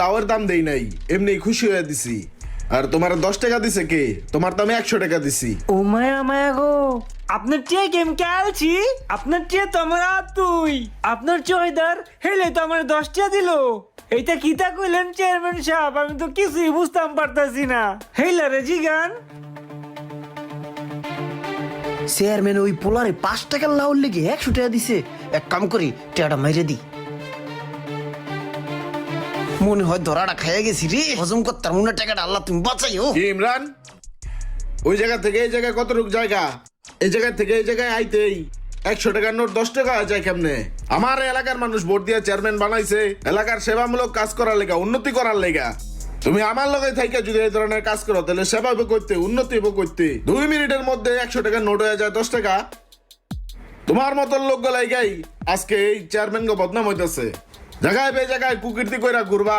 লাউয়ের দাম দেই নাই, এমনি খুশি হয়ে দিছি। আর তোমার 10 টাকা দিছে কে? তোমার তো আমি 100 টাকা দিছি। ও মায়া মায়া গো, আপনার চেয়ে গেম খেলছি, আপনার চেয়ে তো আমার তুই আপনার চয়দার হেলে তো আমার 10 টাকা দিল। এইটা কিতা কইলেন চেয়ারম্যান সাহেব? আমি তো কিছুই বুঝতাম পারতাছি না। হেলা রে জিগান। চেয়ারম্যান ওই পোলারে 5 টাকার লাউর লেগে 100 টাকা দিছে। এক কাম করি, টাকাটা মাইরে দি। মনে হয় ধরাটা খাইয়া গেছি রে, হজম করতার মনে টাকাটা আল্লাহ তুমি বাঁচাইও। কি ইমরান, ওই জায়গা থেকে এই জায়গায় কতটুক জায়গা? এই জায়গা থেকে এই জায়গায় আইতেই 100 টাকার নোট 10 টাকা হয়ে যায় কেমনে? আমার এলাকার মানুষ ভোট দিয়ে চেয়ারম্যান বানাইছে এলাকার সেবামূলক কাজ করার লেগা, উন্নতি করার লেগা। তুমি আমার লগে থাইকা যদি এই ধরনের কাজ করো তাহলে সেবা করতে, উন্নতি করতে 2 মিনিটের মধ্যে 100 টাকার নোট হয়ে যায় 10 টাকা। তোমার মতন লোক গলাই গাই আজকে এই চেয়ারম্যান গো বদনাম হইতেছে। জায়গায় বে জায়গায় কুকীর্তি কইরা ঘুরবা।